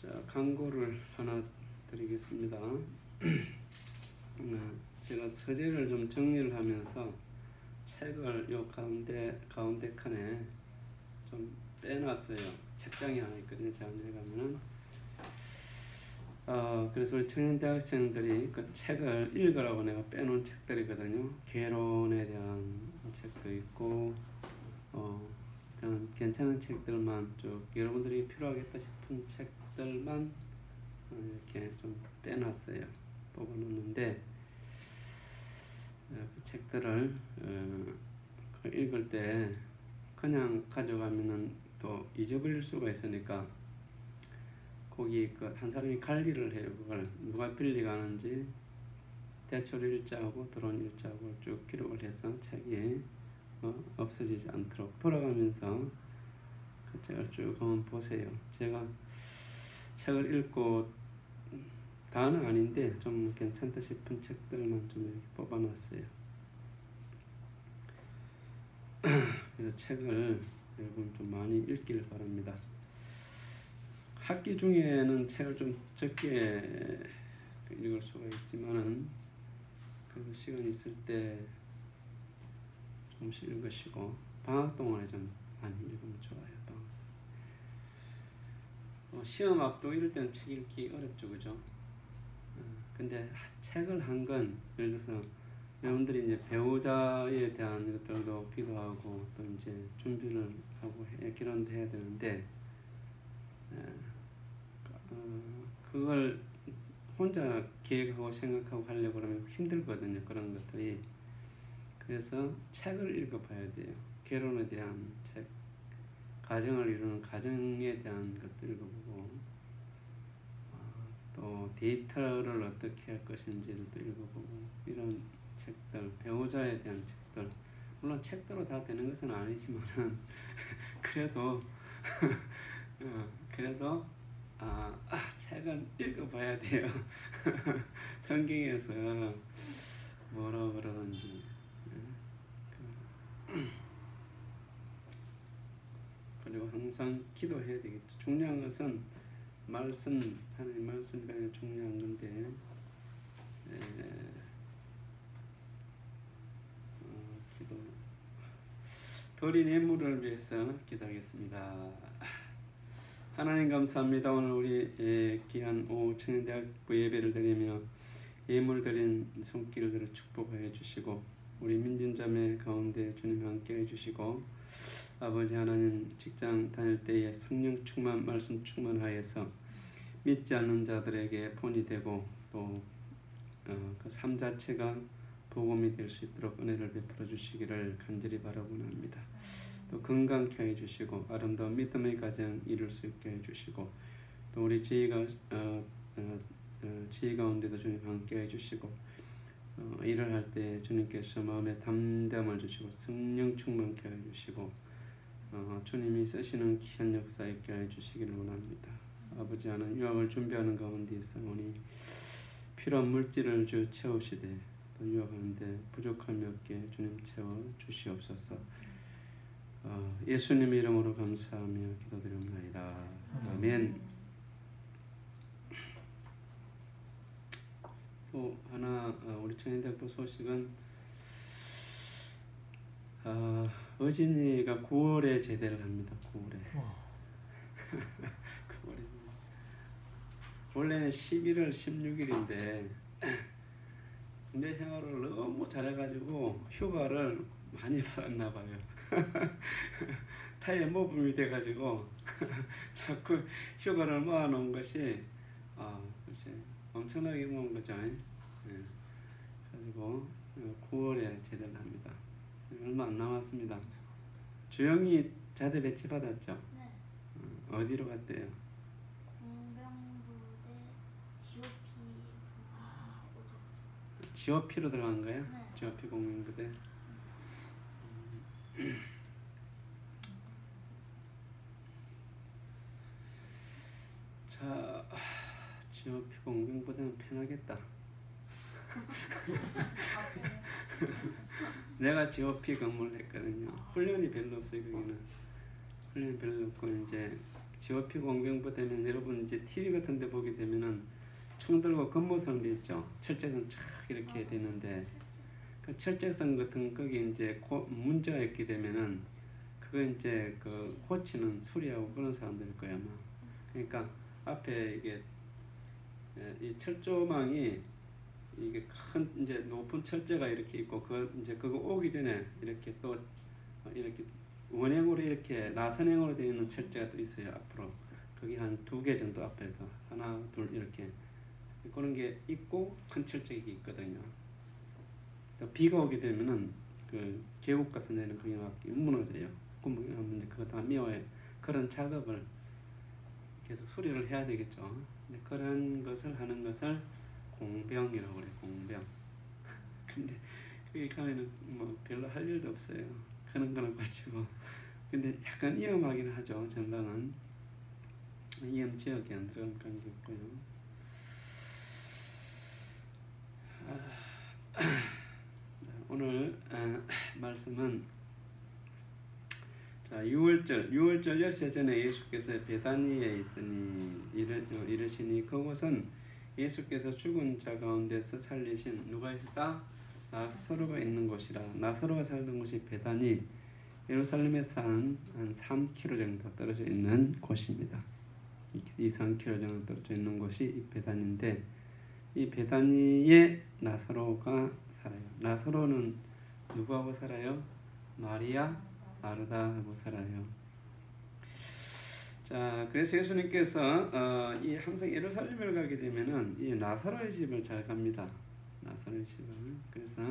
자, 광고를 하나 드리겠습니다. 제가 서재를 좀 정리를 하면서 책을 요 가운데 칸에 좀 빼놨어요. 책장이 하나 있거든요. 자문에 가면은. 그래서 우리 청년대학생들이 그 책을 읽으라고 내가 빼놓은 책들이거든요. 개론에 대한 책도 있고, 괜찮은 책들만 쭉 여러분들이 필요하겠다 싶은 책들만 이렇게 좀 빼놨어요. 뽑아놓는데 그 책들을 읽을 때 그냥 가져가면은 또 잊어버릴 수가 있으니까 거기 그 한 사람이 관리를 해요. 그걸 누가 빌려가는지 대출 일자하고 들어온 일자하고 쭉 기록을 해서 책이 없어지지 않도록 돌아가면서 그 책을 쭉 한번 보세요. 제가 책을 읽고 다는 아닌데 좀 괜찮다 싶은 책들만 좀 이렇게 뽑아놨어요. 그래서 책을 여러분 좀 많이 읽기를 바랍니다. 학기 중에는 책을 좀 적게 읽을 수가 있지만은 그 시간 있을 때 조금씩 읽으시고 방학 동안에 좀 많이 읽으면 좋아요. 시험 앞두고 이럴 때는 책 읽기 어렵죠, 그죠? 근데 책을 한 건 예를 들어서 여러분들이 이제 배우자에 대한 것들도 기도하고 또 이제 준비를 하고 결혼도 해야 되는데 그걸 혼자 계획하고 생각하고 하려고 그러면 힘들거든요. 그런 것들이. 그래서 책을 읽어봐야 돼요. 결혼에 대한 책, 가정을 이루는 가정에 대한 것도 읽어보고 또 데이터를 어떻게 할 것인지를 또 읽어보고 이런 책들, 배우자에 대한 책들, 물론 책대로 다 되는 것은 아니지만은 그래도 책은 읽어봐야 돼요. 성경에서 뭐라고 그러는지. 그리고 항상 기도해야 되겠죠. 중요한 것은 하나님 말씀이 가장 중요한 건데, 기도. 드린 예물을 위해서 기도하겠습니다. 하나님 감사합니다. 오늘 우리 귀한 오후 청년대학부 예배를 드리며 예물 드린 손길들을 축복하여 주시고 우리 민준자매 가운데 주님 함께 해주시고 아버지 하나님 직장 다닐 때에 성령 충만 말씀 충만하여서 믿지 않는 자들에게 본이 되고 또 그 삶 자체가 복음이 될 수 있도록 은혜를 베풀어 주시기를 간절히 바라고는 합니다. 또 건강케 해주시고 아름다운 믿음의 가정 이룰 수 있게 해주시고 또 우리 지혜가 지혜 가운데도 주님 함께 해주시고 일을 할 때 주님께서 마음에 담담을 주시고 성령 충만케 해주시고 주님이 쓰시는 귀한 역사 있게 해주시기를 원합니다. 아버지 하나님 유학을 준비하는 가운데서 오니 필요한 물질을 주 채우시되 또 유학하는데 부족함이 없게 주님 채워 주시옵소서. 예수님의 이름으로 감사하며 기도드립니다. 아멘. 또 하나 우리 청년대학부 소식은 어진이가 9월에 제대를 합니다. 9월에. 9월에. 원래는 11월 16일인데 군대 생활을 너무 잘해가지고 휴가를 많이 받았나 봐요. 타이에 모범이 돼가지고 자꾸 휴가를 모아놓은 것이 글쎄 엄청나게 모은 거죠. 그리고 9월에 제대를 합니다. 얼마 안 남았습니다. 주영이 자대 배치 받았죠? 네. 어디로 갔대요? 공병부대 GOP. GOP로 들어간 거예요? 네. GOP 공병부대. 자, GOP 공병부대는 편하겠다. 내가 GOP 근무를 했거든요. 훈련이 별로 없어요. 거기는 훈련이 별로 없고 이제 GOP 공병부 되면 여러분 이제 TV 같은 데 보게 되면은 총 들고 근무선 돼 있죠. 철제선 쫙 이렇게 되는데 그 철제선 같은 거기 이제 문제가 있게 되면은 그거 이제 그 고치는 수리하고 그런 사람들일 거야 아마. 그러니까 앞에 이게 이 철조망이 이게 큰 이제 높은 철제가 이렇게 있고 그 이제 그거 오기 전에 이렇게 또 이렇게 원형으로 이렇게 나선형으로 되어 있는 철제가 또 있어요 앞으로. 거기 한 2개 정도 앞에서 하나 둘 이렇게 그런 게 있고 큰 철책이 있거든요. 또 비가 오게 되면은 그 계곡 같은 데는 그게 막 무너져요. 구멍이 나면 이제 그거 다 미워요. 그런 작업을 계속 수리를 해야 되겠죠. 근데 그런 것을 하는 것을 공병이라고 그래요. 공병. 근데 거기 가면은 뭐 별로 할 일도 없어요. 그런 거는 고치고. 근데 약간 위험하긴 하죠. 전방은 위험 지역에 안 들어가면 그런 게 없고요. 오늘 말씀은 자 6월절 엿새 전에 예수께서 베다니에 있으니 이르시니 그곳은 예수께서 죽은 자 가운데서 살리신 누가 있었다? 나사로가 있는 곳이라. 나사로가 살던 곳이 베다니 예루살렘에서 한 3km 정도 떨어져 있는 곳입니다. 2-3km 정도 떨어져 있는 곳이 이 베다니인데 이 베다니에 나사로가 살아요. 나사로는 누구하고 살아요? 마리아, 마르다하고 살아요. 자, 그래서 예수님께서 이 항상 예루살렘을 가게 되면은 이 나사로의 집을 잘 갑니다. 나사로의 집을. 그래서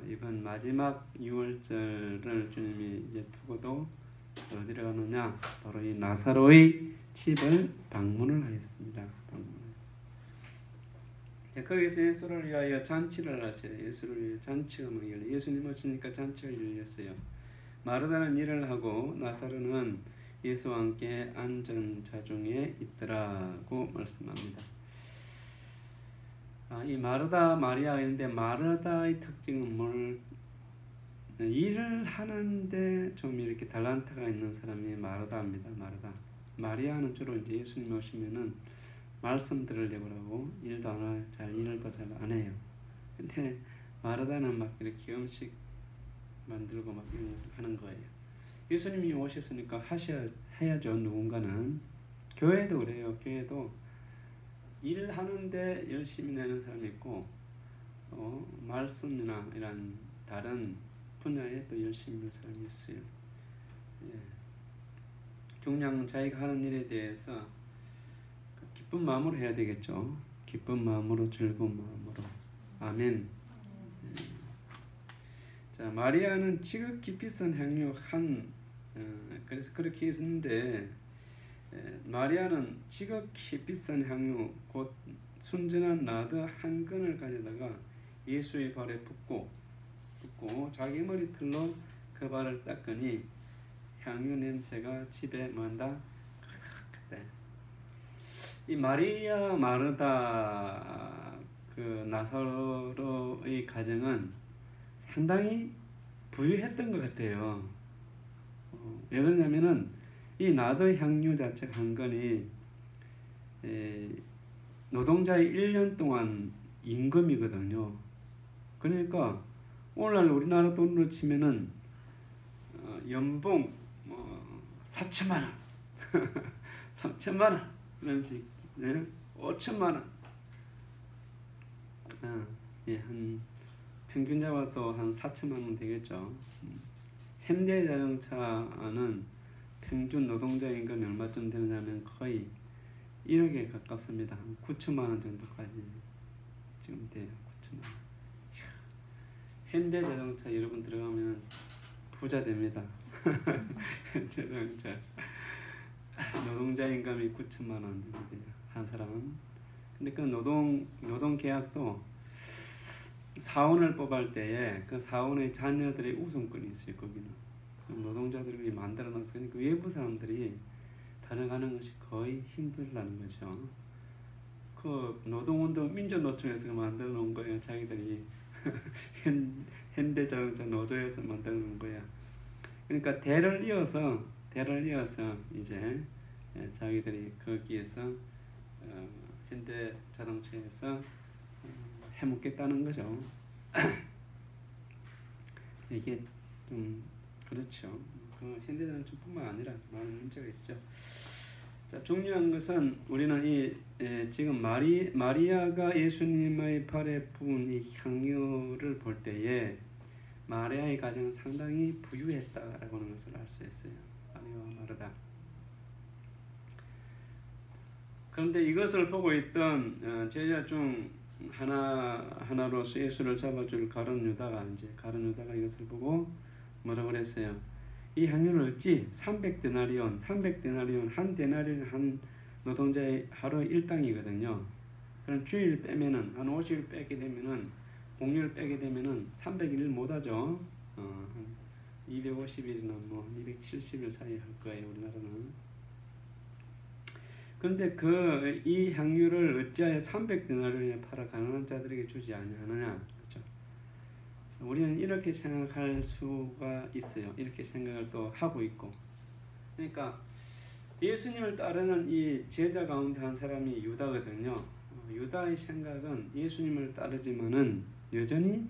이번 마지막 6월절을 주님이 이제 두고도 어디로 가느냐? 바로 이 나사로의 집을 방문을 하였습니다. 거기서 예수를 위하여 잔치를 하세요. 예수를 위해 잔치가 막 열려. 예수님 오시니까 잔치가 열렸어요. 마르다는 일을 하고 나사로는 예수와 함께 앉은 자 중에 있더라고 말씀합니다. 이 마르다 마리아가 있는데 마르다의 특징은 뭘? 일을 하는데 좀 이렇게 달란트가 있는 사람이 마르다입니다. 마르다. 마리아는 주로 이제 예수님 오시면은 말씀 들으려고 하고 일도 안 해요. 일도 잘 안 해요. 근데 마르다는 막 이렇게 음식 만들고 막 이런 것을 하는 거예요. 예수님이 오셨으니까 해야죠. 누군가는. 교회도 그래요. 교회도 일하는데 열심히 내는 사람이 있고 말씀이나 이런 다른 분야에 또 열심히 하는 사람이 있어요. 예. 중요한 자기가 하는 일에 대해서 기쁜 마음으로 해야 되겠죠. 기쁜 마음으로 즐거운 마음으로. 아멘. 자, 마리아는 지극히 비싼 향유 그래서 그렇게 했는데 마리아는 지극히 비싼 향유 곧 순전한 나드 한 근을 가져다가 예수의 발에 붓고 자기 머리털로 그 발을 닦으니 향유 냄새가 집에 만다 가득했대. 이 마리아 마르다 그 나사로의 가정은 상당히 부유했던 것 같아요. 왜 그러냐면은 이 나드 향유 자체가 한 건이 노동자의 1년 동안 임금이거든요. 그러니까 오늘날 우리나라 돈으로 치면은 연봉 4천만 원, 3천만 원 이런 식, 5천만 원. 예, 한 평균 잡아도 한 4천만 원 되겠죠. 현대자동차는 평균 노동자 임금이 얼마쯤 되느냐면 거의 1억에 가깝습니다. 한 9천만 원 정도까지 지금 돼요. 9천만 원. 현대자동차 여러분 들어가면 부자 됩니다. 현대자동차 노동자 임금이 9천만 원 정도 돼요. 한 사람은. 근데 그 노동 계약도 사원을 뽑을 때에 그 사원의 자녀들의 우선권이 있어요. 거기는 노동자들이 만들어 놨으니 그 외부 사람들이 다녀가는 것이 거의 힘들다는 거죠. 그 노동운동 민주노총에서 만들어 놓은 거예요. 자기들이 현대자동차 노조에서 만들어 놓은 거야. 그러니까 대를 이어서 이제 자기들이 거기에서 현대 자동차에서 해먹겠다는 거죠. 이게 좀 그렇죠. 그 현대 자동차뿐만 아니라 많은 문제가 있죠. 자, 중요한 것은 우리는 지금 마리아가 예수님의 발에 부은 이 향유를 볼 때에 마리아의 가정은 상당히 부유했다라고 하는 것을 알 수 있어요. 마리아와 마르다. 그런데 이것을 보고 있던 제자 중 하나로서 예수를 잡아줄 가룟 유다가 이것을 보고 뭐라고 그랬어요? 이 향유를 어찌 300데나리온 한 데나리온 한 노동자의 하루 일당이거든요. 그럼 주일 빼면은 한 50일 빼게 되면은 공휴일 빼게 되면은 300일 못하죠. 한 250일이나 뭐 270일 사이 할 거예요, 우리나라는. 그런데 이 향유를 어찌하여 300데나리온에 팔아 가난한 자들에게 주지 아니하느냐, 그렇죠? 우리는 이렇게 생각할 수가 있어요. 이렇게 생각을 또 하고 있고. 그러니까 예수님을 따르는 이 제자 가운데 한 사람이 유다거든요. 유다의 생각은 예수님을 따르지만은 여전히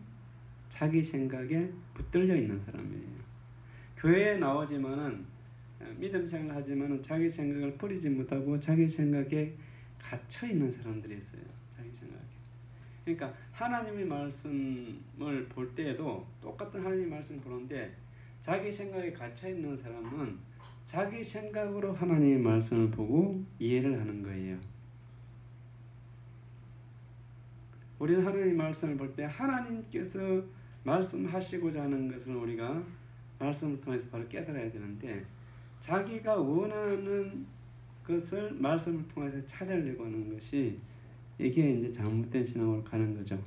자기 생각에 붙들려 있는 사람이에요. 교회에 나오지만은 믿음 생활을 하지만은 자기 생각을 버리지 못하고 자기 생각에 갇혀 있는 사람들이 있어요. 자기 생각에. 그러니까 하나님의 말씀을 볼 때에도 똑같은 하나님의 말씀을 보는데 자기 생각에 갇혀 있는 사람은 자기 생각으로 하나님의 말씀을 보고 이해를 하는 거예요. 우리는 하나님의 말씀을 볼 때 하나님께서 말씀하시고자 하는 것을 우리가 말씀을 통해서 바로 깨달아야 되는데 자기가 원하는 것을 말씀을 통해서 찾으려고 하는 것이 이게 이제 잘못된 신앙으로 가는 거죠.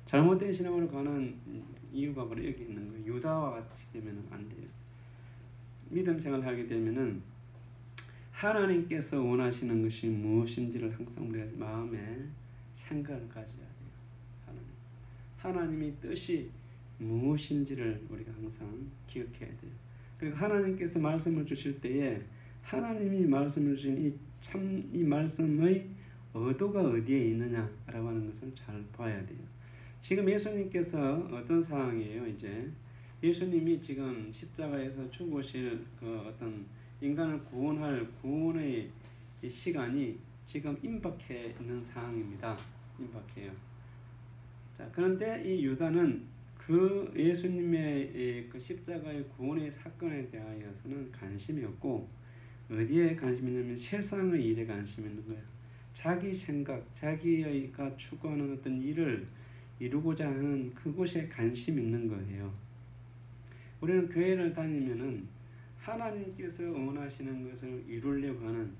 잘못된 신앙으로 가는 이유가 바로 여기 있는 거예요. 유다와 같이 되면 안 돼요. 믿음 생활을 하게 되면은 하나님께서 원하시는 것이 무엇인지를 항상 우리가 마음에 생각을 가져야 돼요. 하나님의 뜻이 무엇인지를 우리가 항상 기억해야 돼요. 그리고 하나님께서 말씀을 주실 때에 하나님이 말씀을 주신 이 말씀의 의도가 어디에 있느냐라고 하는 것을 잘 봐야 돼요. 지금 예수님께서 어떤 상황이에요? 이제 예수님이 지금 십자가에서 죽으실 그 어떤 인간을 구원할 구원의 시간이 지금 임박해 있는 상황입니다. 임박해요. 자, 그런데 이 유다는 그 예수님의 그 십자가의 구원의 사건에 대하여서는 관심이 없고 어디에 관심이 있냐면 세상의 일에 관심이 있는 거예요. 자기 생각, 자기가 추구하는 어떤 일을 이루고자 하는 그곳에 관심이 있는 거예요. 우리는 교회를 다니면은 하나님께서 원하시는 것을 이루려고 하는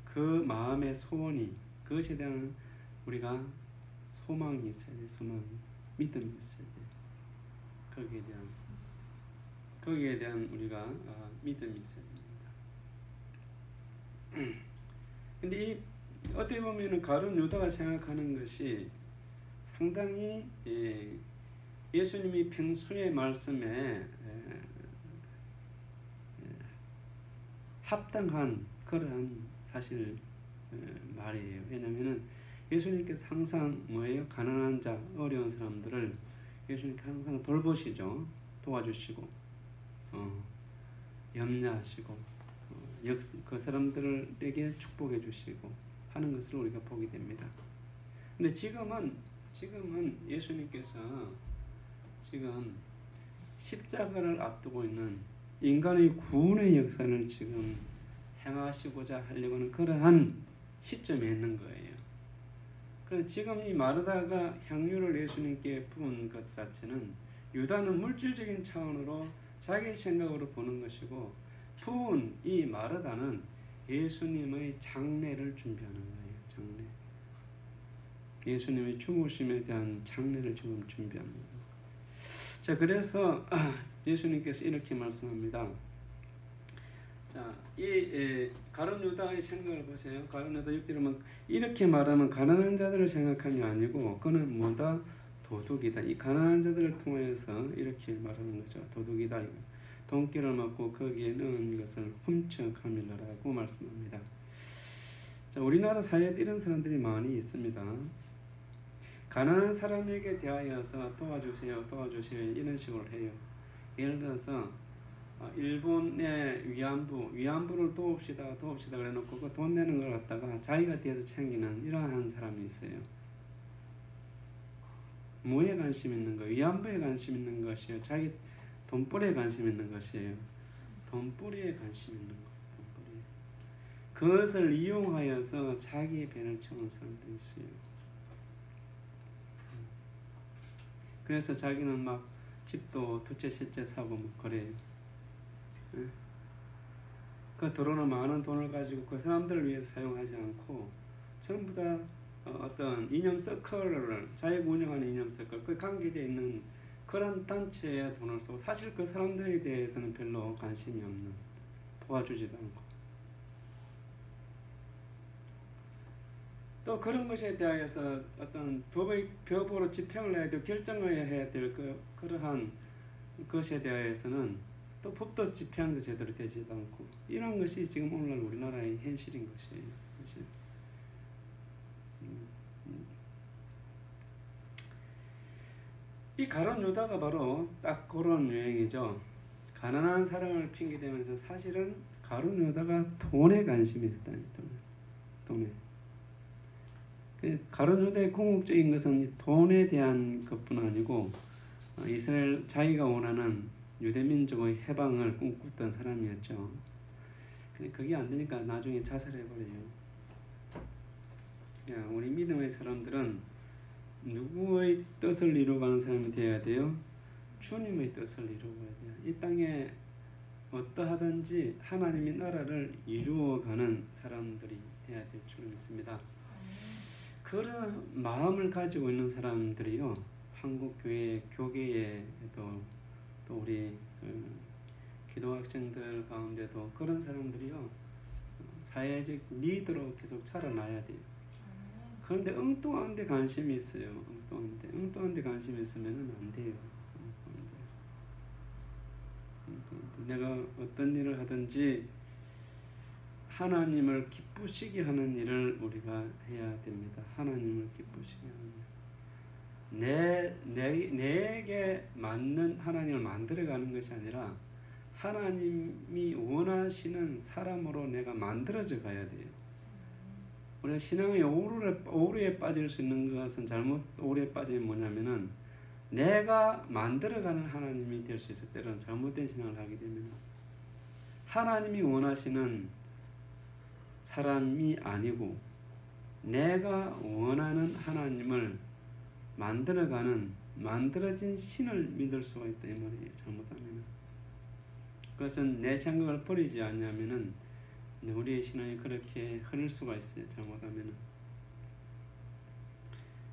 그 마음의 소원이 그것에 대한 우리가 소망이 있어야 돼요. 소망, 믿음이 있어야 돼요. 거기에 대한 우리가 믿음이 있어야 됩니다. 근데 어떻게 보면은 가룟 유다가 생각하는 것이 상당히 예수님이 평소의 말씀에 합당한 그러한 사실 말이에요. 왜냐하면은 예수님께서 항상 뭐예요? 가난한 자, 어려운 사람들을 예수님께서 항상 돌보시죠. 도와주시고 염려하시고 그 사람들에게 축복해 주시고 하는 것을 우리가 보게 됩니다. 근데 지금은 예수님께서 지금 십자가를 앞두고 있는 인간의 구원의 역사를 지금 행하시고자 하려고 하는 그러한 시점에 있는 거예요. 그래서 지금 이 마르다가 향유를 예수님께 부은 것 자체는 유다는 물질적인 차원으로 자기 생각으로 보는 것이고 부은 이 마르다는 예수님의 장례를 준비하는 거예요. 장례. 예수님의 죽으심에 대한 장례를 지금 준비하는 거예요. 자, 그래서 예수님께서 이렇게 말씀합니다. 자, 이 가룟 유다의 생각을 보세요. 가룟 유다 6절에 보면 이렇게 말하면 가난한 자들을 생각함이 아니고 그는 뭐다? 도둑이다. 이 가난한 자들을 통해서 이렇게 말하는 거죠. 도둑이다. 돈기를 먹고 거기에 넣은 것을 훔쳐 가밀러라고 말씀합니다. 자, 우리나라 사회에 이런 사람들이 많이 있습니다. 가난한 사람에게 대하여서 도와주세요, 도와주세요 이런 식으로 해요. 예를 들어서 일본의 위안부를 도웁시다 그래놓고 그 돈 내는 걸 갖다가 자기가 뒤에서 챙기는 이러한 사람이 있어요. 뭐에 관심 있는 거? 위안부에 관심 있는 것이요, 자기 돈벌이에 관심 있는 것이에요. 돈벌이에 관심 있는 거. 돈벌이. 그것을 이용하여서 자기 배를 채우는 사람들이 있어요. 그래서 자기는 막 집도 두채 세채 사고 뭐 그래요. 그 들어오는 많은 돈을 가지고 그 사람들을 위해서 사용하지 않고 전부 다 어떤 이념 서클을, 자기가 운영하는 이념 서클, 그 관계되어 있는 그런 단체에 돈을 쓰고 사실 그 사람들에 대해서는 별로 관심이 없는, 도와주지도 않고 또 그런 것에 대하여서 어떤 법으로 집행을 해야 되고 결정을 해야 될 그러한 것에 대하여서는 또 법도 집행도 제대로 되지도 않고 이런 것이 지금 오늘날 우리나라의 현실인 것이에요. 이 가룟 유다가 바로 딱 그런 유행이죠. 가난한 사람을 핑계대면서 사실은 가룟 유다가 돈에 관심이 있다니, 돈에. 가룟 유다의 궁극적인 것은 돈에 대한 것뿐 아니고 이스라엘 자기가 원하는 유대민족의 해방을 꿈꾸던 사람이었죠. 근데 그게 안 되니까 나중에 자살해버려요. 우리 믿음의 사람들은 누구의 뜻을 이루어가는 사람이 되어야 돼요? 주님의 뜻을 이루어가야 돼요. 이 땅에 어떠하든지 하나님의 나라를 이루어가는 사람들이 되어야 될 줄 믿습니다. 그런 마음을 가지고 있는 사람들이요, 한국 교계에도 또 우리 기독학생들 가운데도 그런 사람들이요, 사회적 리더로 계속 자라나야 돼요. 그런데 엉뚱한 데 관심이 있어요. 엉뚱한 데 관심이 있으면 안 돼요. 내가 어떤 일을 하든지 하나님을 기쁘시게 하는 일을 우리가 해야 됩니다. 하나님을 기쁘시게 하는 일. 내게 맞는 하나님을 만들어가는 것이 아니라 하나님이 원하시는 사람으로 내가 만들어져 가야 돼요. 우리가 신앙의 오류에 빠질 수 있는 것은 오류에 빠지면 뭐냐면은 내가 만들어가는 하나님이 될 수 있을 때는 잘못된 신앙을 하게 되면 하나님이 원하시는 사람이 아니고 내가 원하는 하나님을 만들어진 신을 믿을 수가 있다 이 말이에요. 잘못하면 그것은 내 생각을 버리지 않냐면은 우리의 신앙이 그렇게 흐를 수가 있어요. 잘못하면은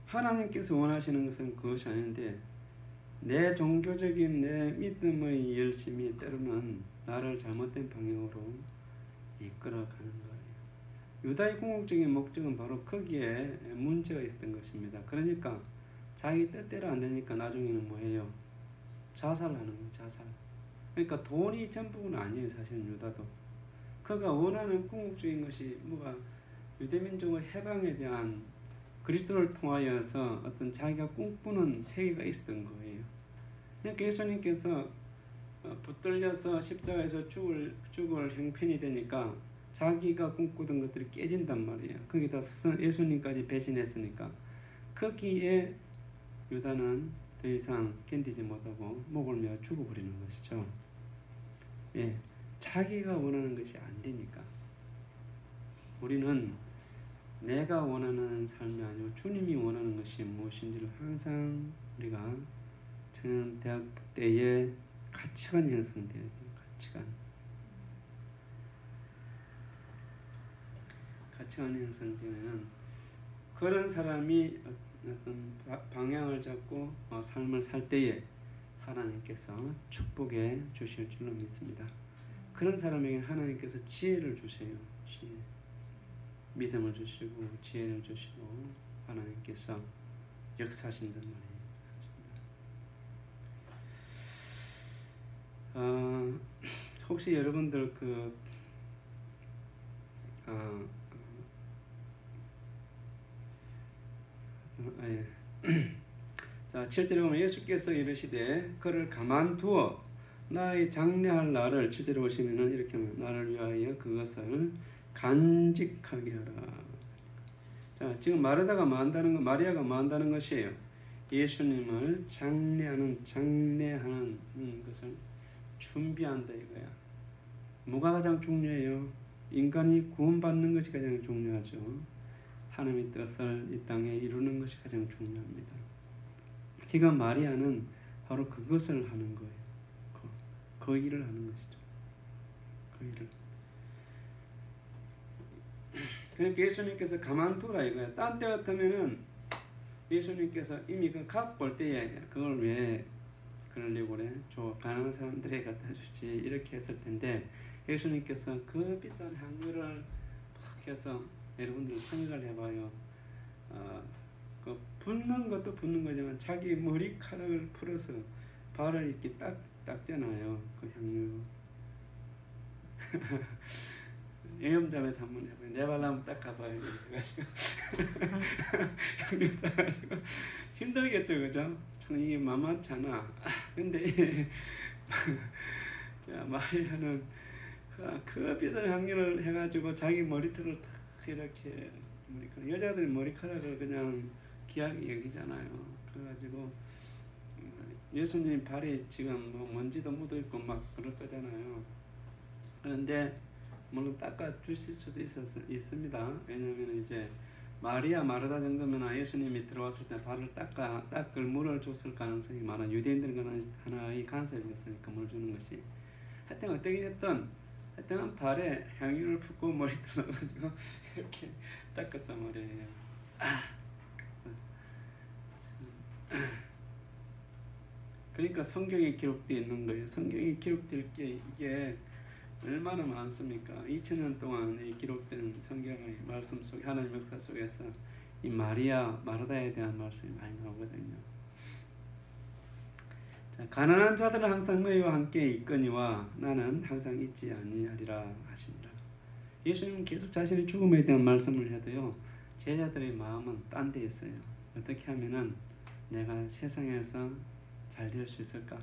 하나님께서 원하시는 것은 그것이 아닌데 내 종교적인 내 믿음의 열심이 때로는 나를 잘못된 방향으로 이끌어가는 거예요. 유다의 궁극적인 목적은 바로 거기에 문제가 있었던 것입니다. 그러니까 자기 뜻대로 안 되니까 나중에는 뭐해요? 자살하는 거예요. 자살. 그러니까 돈이 전부는 아니에요. 사실은 유다도. 그가 원하는 궁극적인 것이 뭐가 유대민족의 해방에 대한 그리스도를 통하여서 어떤 자기가 꿈꾸는 세계가 있었던 거예요. 그러니까 예수님께서 붙들려서 십자가에서 죽을 형편이 되니까 자기가 꿈꾸던 것들이 깨진단 말이에요. 거기다 예수님까지 배신했으니까 거기에 유다는 더 이상 견디지 못하고 목을 메어 죽어버리는 것이죠. 예, 자기가 원하는 것이 안 되니까 우리는 내가 원하는 삶이 아니고 주님이 원하는 것이 무엇인지를 항상 우리가 저는 대학 때에 가치관 형성되어야 돼요. 가치관 형성되면 그런 사람이 어떤 방향을 잡고 삶을 살 때에 하나님께서 축복해 주실 줄로 믿습니다. 그런 사람에게 하나님께서 지혜를 주세요. 믿음을 주시고 지혜를 주시고 하나님께서 역사하신단 말이에요. 혹시 여러분들 예. 자, 7절에 보면 예수께서 이르시되 그를 가만두어 나의 장례할 날을 7절에 보시면은 이렇게 하면 나를 위하여 그것을 간직하게 하라. 자, 지금 마리아가 뭐 한다는 것이에요. 예수님을 장례하는 것을 준비한다 이거야. 뭐가 가장 중요해요? 인간이 구원받는 것이 가장 중요하죠. 하나님의 뜻을 이 땅에 이루는 것이 가장 중요합니다. 지금 마리아는 바로 그것을 하는 거예요. 그 일을 하는 것이죠. 그 일을. 그러니까 예수님께서 가만두라 이거야. 딴 때 같으면은 예수님께서 이미 그 각 볼 때에 그걸 왜 그러려고 그래? 가난한 사람들에게 갖다 주지 이렇게 했을 텐데 예수님께서 그 비싼 향유를 막 해서 여러분들 생각을 해봐요. 그 붓는 것도 붓는 거지만 자기 머리카락을 풀어서 발을 이렇게 닦잖아요. 그 향유. 애염자매도 한번 해봐요. 내 발 한번 닦아봐요. 향유 싸가지고 힘들겠죠, 그죠? 참 이게 만만찮아. 근데 마리아는 그 비싼 향유를 해가지고 자기 머리털을 탁 이렇게 여자들이 머리카락을 그냥 귀하게 여기잖아요. 그래가지고 예수님 발이 지금 뭐 먼지도 묻어 있고 막 그럴 거잖아요. 그런데 물론 닦아 주실 수도 있습니다. 왜냐하면 이제 마리아 마르다 정도면 예수님이 들어왔을 때 발을 닦을 물을 줬을 가능성이 많아. 유대인들은 하나의 간섭이었으니까 물 주는 것이. 하여튼 어떻게 됐든 하여튼 발에 향유를 붓고 머리털 넣어가지고 이렇게 닦았단 말이에요. 그러니까 성경에 기록되어 있는 거예요. 성경에 기록될 게 이게 얼마나 많습니까? 2000년 동안 기록된 성경의 말씀 속에 하나님의 역사 속에서 이 마르다에 대한 말씀이 많이 나오거든요. 자, 가난한 자들은 항상 너희와 함께 있거니와 나는 항상 있지 아니하리라 하시니라. 예수님은 계속 자신의 죽음에 대한 말씀을 해도요. 제자들의 마음은 딴 데 있어요. 어떻게 하면은 내가 세상에서 잘 될 수 있을까?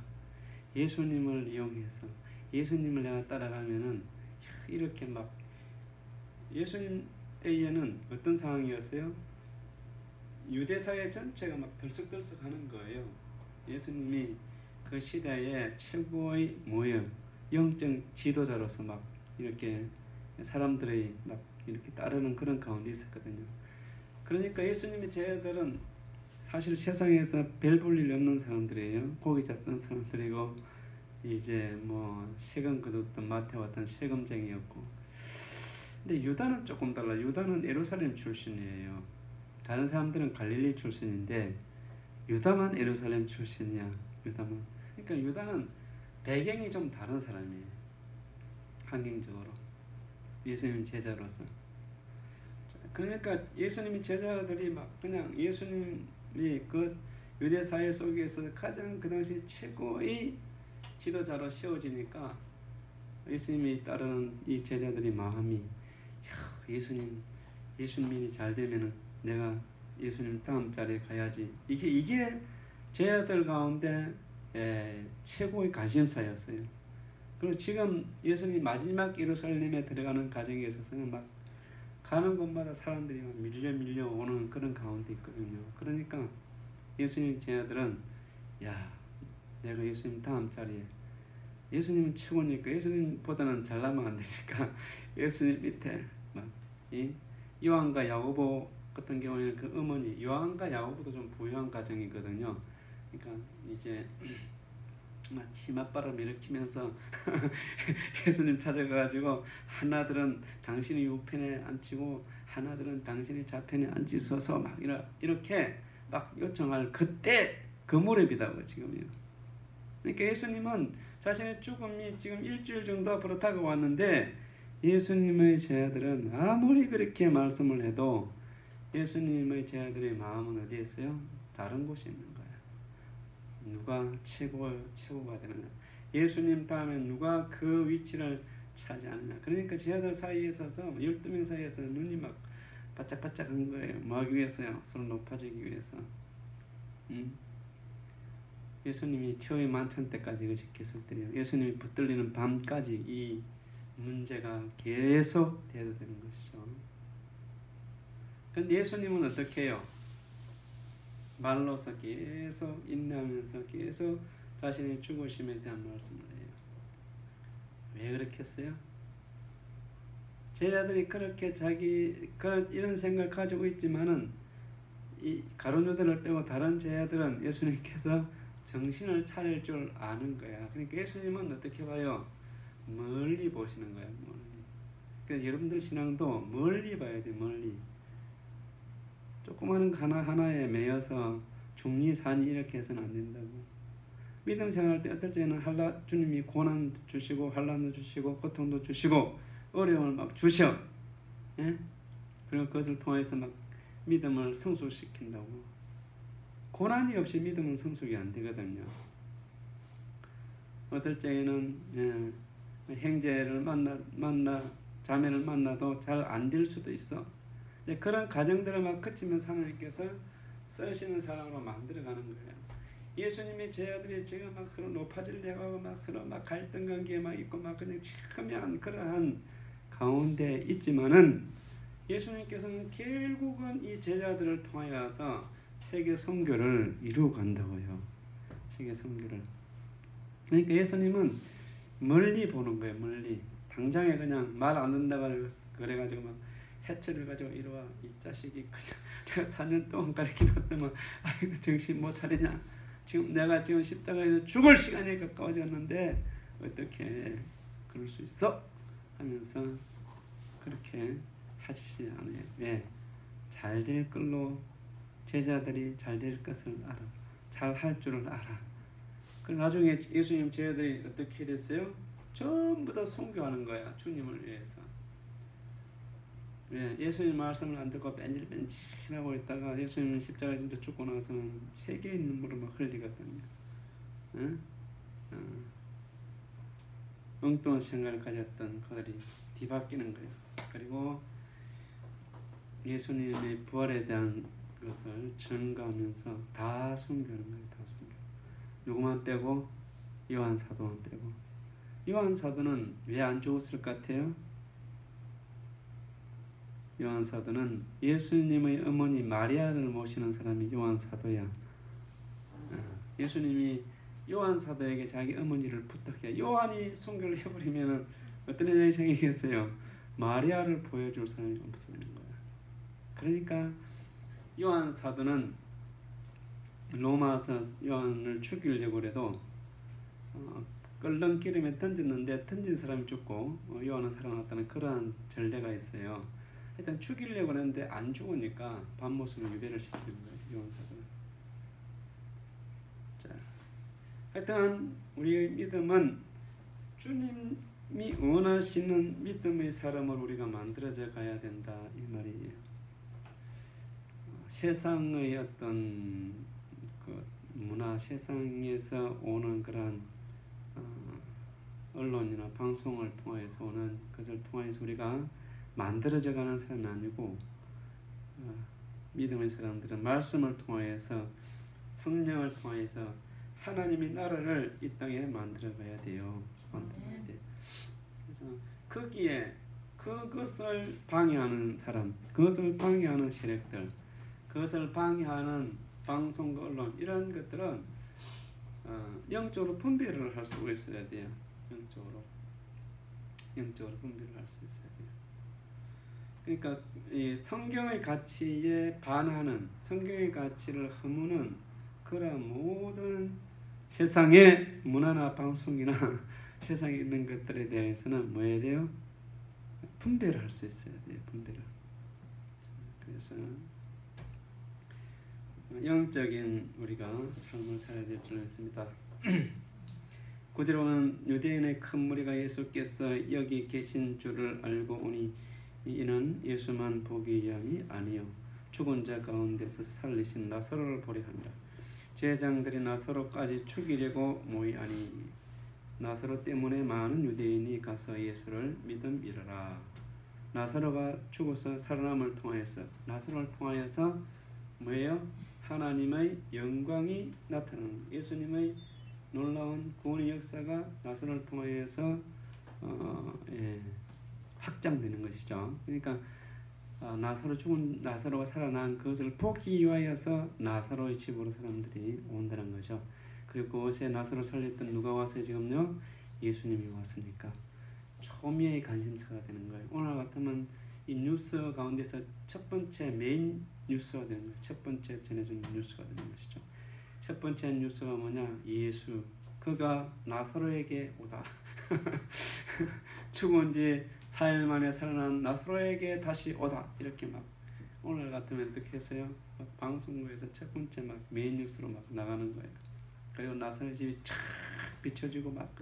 예수님을 이용해서 예수님을 내가 따라가면은 이렇게 막 예수님 때에는 어떤 상황이었어요? 유대사회 전체가 막 들썩들썩하는 거예요. 예수님이 그 시대의 최고의 영적 지도자로서 막 이렇게 사람들이 막 이렇게 따르는 그런 가운데 있었거든요. 그러니까 예수님의 제자들은 사실 세상에서 별 볼 일 없는 사람들이에요. 고기 잡던 사람들이고 이제 뭐 세금 거뒀던 마태 왔던 세금쟁이였고. 근데 유다는 조금 달라. 유다는 예루살렘 출신이에요. 다른 사람들은 갈릴리 출신인데 유다만 예루살렘 출신이야. 유다만. 그러니까 유다는 배경이 좀 다른 사람이에요. 환경적으로. 예수님 제자로서. 그러니까 예수님의 제자들이 막 그냥 예수님이 그 유대 사회 속에서 가장 그 당시 최고의 지도자로 세워지니까 예수님이 따르는 이 제자들의 마음이 예수님이 잘 되면은 내가 예수님 다음 자리에 가야지. 이게 제자들 가운데 최고의 관심사였어요. 그리고 지금 예수님 마지막 예루살렘에 들어가는 과정에 있어서는 막 가는 곳마다 사람들이 막 밀려 오는 그런 가운데 있거든요. 그러니까 예수님 제자들은 내가 예수님 다음 자리에 예수님은 최고니까 예수님보다는 잘나면 안 되니까 예수님 밑에 막 요한과 야고보 같은 경우에는 그 어머니 요한과 야고보도 좀 부유한 가정이거든요. 그러니까 이제 막 치맛바람 일으키면서 예수님 찾아가가지고 하나들은 당신의 우편에 앉히고 하나들은 당신의 좌편에 앉히소서 막 이렇게 막 요청할 그때 그 무렵이다고 지금요. 그러니까 예수님은 자신의 죽음이 지금 일주일 정도 앞으로 다가왔는데 예수님의 제자들은 아무리 그렇게 말씀을 해도 예수님의 제자들의 마음은 어디에 있어요? 다른 곳에 있는 거예요. 누가 최고가 되느냐. 예수님 다음에 누가 그 위치를 차지하느냐. 그러니까 제자들 사이에 있어서 12명 사이에서 눈이 막 바짝바짝한 거예요. 뭐 하기 위해서요? 서로 높아지기 위해서. 예수님이 처의 만찬 때까지 이것이 계속돼요. 예수님이 붙들리는 밤까지 이 문제가 계속 돼야 되는 것이죠. 근데 예수님은 어떻게 해요? 말로서 계속 인내하면서 계속 자신의 죽으심에 대한 말씀을 해요. 왜 그렇게 했어요? 제자들이 그렇게 이런 생각을 가지고 있지만은 이 가룟 유다를 빼고 다른 제자들은 예수님께서 정신을 차릴 줄 아는 거야. 그러니까 예수님은 어떻게 봐요? 멀리 보시는 거야. 멀리. 그러니까 여러분들 신앙도 멀리 봐야 돼. 멀리. 조그마한 거 하나하나에 매여서 중리산이 이렇게 해서는 안 된다고. 믿음 생활할 때 어떨 때는 주님이 고난 주시고 환난도 주시고 고통도 주시고 어려움을 막 주셔. 예? 그리고 그것을 통해서 막 믿음을 성숙시킨다고. 고난이 없이 믿음은 성숙이 안 되거든요. 어떨 때에는 형제를 자매를 만나도 잘 안 될 수도 있어. 그런 과정들을 막 거치면서 하나님께서 쓰시는 사람으로 만들어가는 거예요. 예수님의 제자들이 지금 막 서로 높아지려고 하고 막 서로 막 갈등 관계에 막 있고 막 그냥 첨예한 그러한 가운데 있지만은 예수님께서는 결국은 이 제자들을 통하여서 세계 선교를 이루어 간다고요. 세계 선교를. 그러니까 예수님은 멀리 보는 거예요. 멀리. 당장에 그냥 말 안 듣는다고 그래가지고 막 해초를 가지고 이리와 이 자식이 그냥 내가 4년 동안 가르치는데만 아이고 정신 못 차리냐. 내가 지금 십자가에서 죽을 시간이 가까워졌는데 어떻게 그럴 수 있어? 하면서 그렇게 하시지 않아요. 왜? 잘 될 걸로 제자들이 잘 될 것을 알아. 잘 할 줄을 알아. 그 나중에 예수님 제자들이 어떻게 됐어요? 전부 다 선교하는 거야. 주님을 위해서. 왜? 예수님 말씀을 안 듣고 뺀질뺀질하고 있다가 예수님 십자가에 진짜 죽고 나서는 세계의 눈물을 막 흘리거든요. 응? 엉뚱한 생각을 가졌던 그들이 뒤바뀌는 거예요. 그리고 예수님의 부활에 대한 것을 전가하면서 다 숨기는 거예요. 다 숨겨. 누구만 빼고? 요한 사도만 빼고. 요한 사도는 왜 안 죽었을 것 같아요? 요한 사도는 예수님의 어머니 마리아를 모시는 사람이 요한 사도야. 예수님이 요한 사도에게 자기 어머니를 부탁해. 요한이 순교를 해버리면 어떤 일이 생기겠어요? 마리아를 보여줄 사람이 없어지는 거야. 그러니까 요한 사도는 로마서 요한을 죽이려고 해도 끓는 기름에 던졌는데 던진 사람이 죽고 요한은 살아났다는 그러한 전례가 있어요. 일단 죽이려고 했는데 안 죽으니까 반모습을 유배를 시키는 거예요. 요한 사도는. 자, 하여튼 우리의 믿음은 주님이 원하시는 믿음의 사람을 우리가 만들어져 가야 된다 이 말이에요. 세상의 어떤 그 문화, 세상에서 오는 그런 언론이나 방송을 통해서 오는 것을 통해서 우리가 만들어져가는 사람은 아니고 믿음의 사람들은 말씀을 통해서 성령을 통해서 하나님의 나라를 이 땅에 만들어가야 돼요. 만들어가야 돼요. 그래서 거기에 그것을 방해하는 사람, 그것을 방해하는 세력들, 그것을 방해하는 방송과 언론 이런 것들은 영적으로 분별을 할 수 있어야 돼요. 영적으로 분별을 할 수 있어야 돼요. 그러니까 이 성경의 가치에 반하는, 성경의 가치를 허무는 그런 모든 세상의 문화나 방송이나 세상에 있는 것들에 대해서는 뭐 해야 돼요? 분별을 할 수 있어야 돼요. 분별을. 그래서 영적인 우리가 삶을 살아야 될 줄 믿습니다. 9절로는 유대인의 큰 무리가 예수께서 여기 계신 줄을 알고 오니 이는 예수만 보기 위함이 아니요 죽은 자 가운데서 살리신 나사로를 보려 함이라. 제장들이 나사로까지 죽이려고 모이하니 나사로 때문에 많은 유대인이 가서 예수를 믿음이러라. 나사로가 죽어서 살아남을 통하여서 나사로를 통하여서 뭐예요? 하나님의 영광이 나타나는 예수님의 놀라운 구원의 역사가 나사로를 통하여서 확장되는 것이죠. 그러니까 죽은 나사로가 살아난 그것을 보기 위하여서 나사로의 집으로 사람들이 온다는 거죠. 그리고 그곳에 나사로 살렸던 누가 와서 지금요? 예수님이 왔으니까 초미의 관심사가 되는 거예요. 오늘 같으면 이 뉴스 가운데서 첫 번째 메인 뉴스가 되는 거예요. 첫 번째 전해주는 뉴스가 되는 것이죠. 첫 번째 뉴스가 뭐냐? 예수 그가 나사로에게 오다. 죽은 지 4일 만에 살아난 나사로에게 다시 오다. 이렇게 막 오늘 같으면 어떻게 했어요? 방송국에서 첫 번째 막 메인 뉴스로 막 나가는 거예요. 그리고 나사로의 집이 쫙 비춰지고 막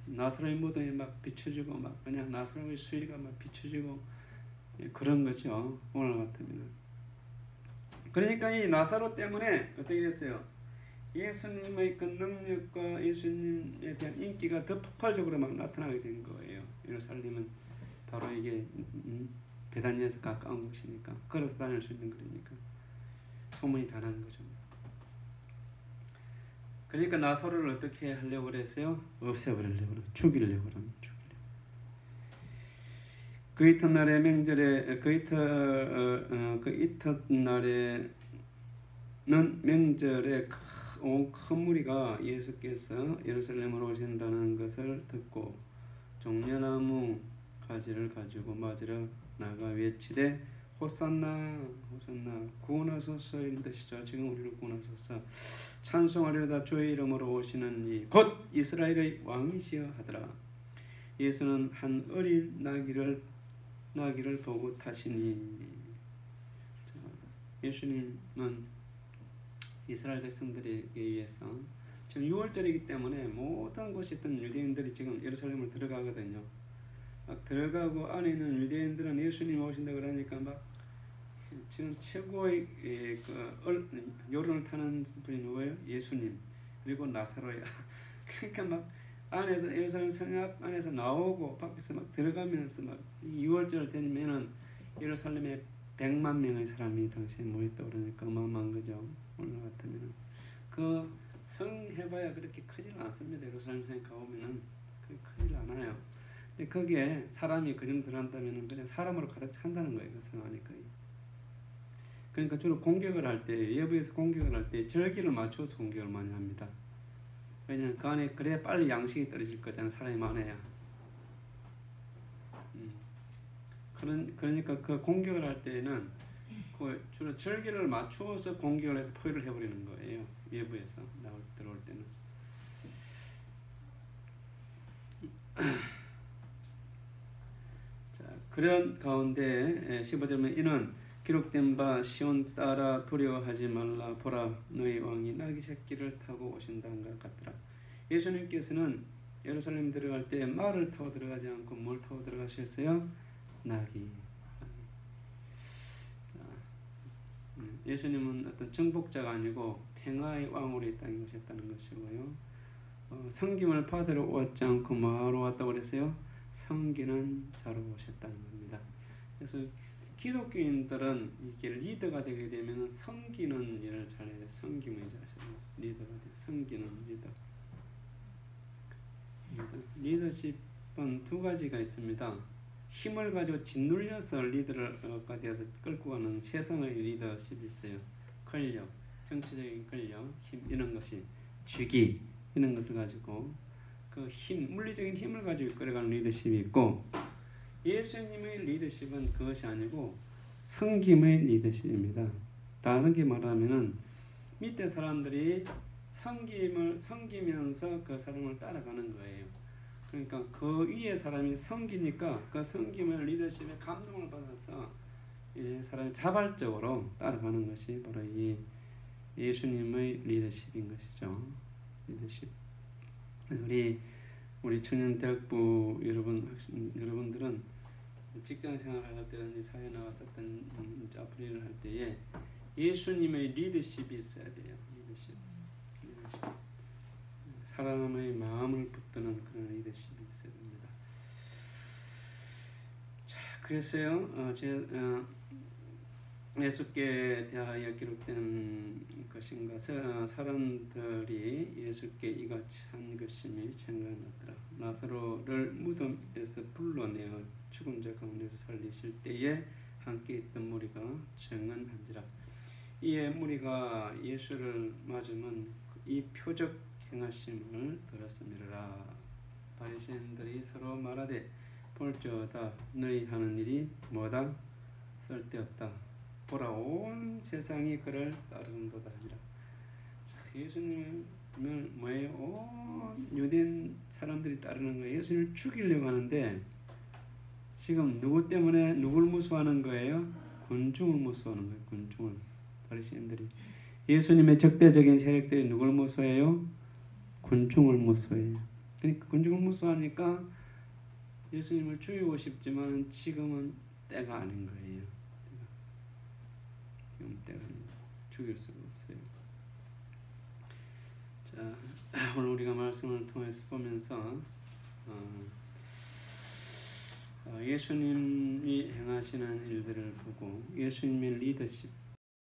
나사로의 무덤이 막 비춰지고 막 그냥 나사로의 수위가 막 비춰지고 그런 거죠. 오늘 같으면. 그러니까 이 나사로 때문에 어떻게 됐어요? 예수님의 그 능력과 예수님에 대한 인기가 더 폭발적으로 막 나타나게 된 거예요. 예루살렘은 바로 이게 베다니아에서 가까운 곳이니까 걸어서 다닐 수 있는 거니까 소문이 다 난 거죠. 그러니까 나사로를 어떻게 하려고 그랬어요? 없애버리려고 그래요. 죽이려고 그러면 그 이튿날에 명절에 그 이튿날에는 명절에 큰 무리가 예수께서 예루살렘으로 오신다는 것을 듣고 종려나무 가지를 가지고 맞으러 나가 외치되 호산나 호산나 구원하소서 이런 뜻이죠. 지금 우리를 구원하소서 찬송하려다 주의 이름으로 오시는 이 곧 이스라엘의 왕이시여 하더라. 예수는 한 어린 나귀를 보고 타시니 예수님은 이스라엘 백성들에게 의해서 지금 6월절이기 때문에 모든 곳이든 유대인들이 지금 예루살렘을 들어가거든요. 막 들어가고 안에 있는 유대인들은 예수님 오신다 그러니까 막 지금 최고의 여론을 타는 분이 누구예요? 예수님 그리고 나사로야. 그러니까 막 안에서 예루살렘 성곽 안에서 나오고 밖에서 막 들어가면서 막 6월절 되면은 예루살렘에 100만 명의 사람이 당시에 모였다 그러니까 어마어마한 거죠. 오늘 같으면은 그 성 해봐야 그렇게 크질 않습니다. 예루살렘 성에 가보면은 그렇게 크질 않아요. 근데 거기에 사람이 그 정도 들어간다면은 그냥 사람으로 가득 찬다는 거예요. 그 성 안에 거의. 그러니까 주로 공격을 할 때 예부에서 공격을 할 때 절기를 맞춰서 공격을 많이 합니다. 왜냐면 그 안에 그래야 빨리 양식이 떨어질 거잖아요. 사람이 많아야. 그러니까 그 공격을 할 때는 그 주로 절기를 맞추어서 공격을 해서 포위를 해버리는 거예요. 외부에서 들어올 때는. 자, 그런 가운데 15절에 이는 기록된 바 시온 따라 두려워하지 말라 보라 너희 왕이 나귀 새끼를 타고 오신다는 것 같더라. 예수님께서는 예루살렘 들어갈 때 말을 타고 들어가지 않고 뭘 타고 들어가셨어요? 나귀. 예수님은 어떤 정복자가 아니고 평화의 왕으로 이 땅에 오셨다는 것이고요. 섬김을 받으러 오지 않고 뭐하러 왔다고 그랬어요? 섬기는 자로 오셨다는 겁니다. 그래서 기독교인들은 이게 리더가 되게 되면 섬기는 일을 잘해야 돼요. 섬김의 자세로 리더가 돼요. 섬기는 리더. 리더십은 두 가지가 있습니다. 힘을 가지고 짓눌려서 리더가 되어서 끌고 가는 세상의 리더십이 있어요. 권력, 정치적인 권력, 힘 이런 것이 주기 이런 것을 가지고 그 힘, 물리적인 힘을 가지고 끌어가는 리더십이 있고 예수님의 리더십은 그것이 아니고 섬김의 리더십입니다. 다르게 말하면은 밑에 사람들이 섬기면서 그 사람을 따라가는 거예요. 그러니까 그 위에 사람이 섬기니까 그 섬김의 리더십에 감동을 받아서 이 사람이 자발적으로 따라가는 것이 바로 이 예수님의 리더십인 것이죠. 리더십. 우리 청년대학부 여러분들은 직장 생활을 할 때든지 사회 나갔었던 앞으로 할 때에 예수님의 리더십이 있어야 돼요. 리더십. 사람의 마음을 붙드는 그런 리더십이 있어야 됩니다. 자, 그래서요, 예수께 대하여 기록된 것인 것은 사람들이 예수께 이같이 한 것임이 생각났더라. 나사로를 무덤에서 불러내어 죽은 자 가운데서 살리실 때에 함께 있던 무리가 증언한지라. 이에 무리가 예수를 맞으면 이 표적 행하심을 들었음이라. 바리새인들이 서로 말하되 볼지어다 너희 하는 일이 뭐다 쓸데없다. 보라 온 세상이 그를 따르는도다 하니라. 예수님을 뭐예요? 온 유대인 사람들이 따르는 거예요. 예수님을 죽이려고 하는데 지금 누구 때문에 누굴 무수하는 거예요? 군중을 무수하는 거예요. 군중을. 바리새인들이 예수님의 적대적인 세력들이 누굴 무수해요? 군중을 무수해요. 그러니까 군중을 무수하니까 예수님을 죽이고 싶지만 지금은 때가 아닌 거예요. 지금 때가 죽일 수가 없어요. 자, 오늘 우리가 말씀을 통해서 보면서 예수님이 행하시는 일들을 보고 예수님의 리더십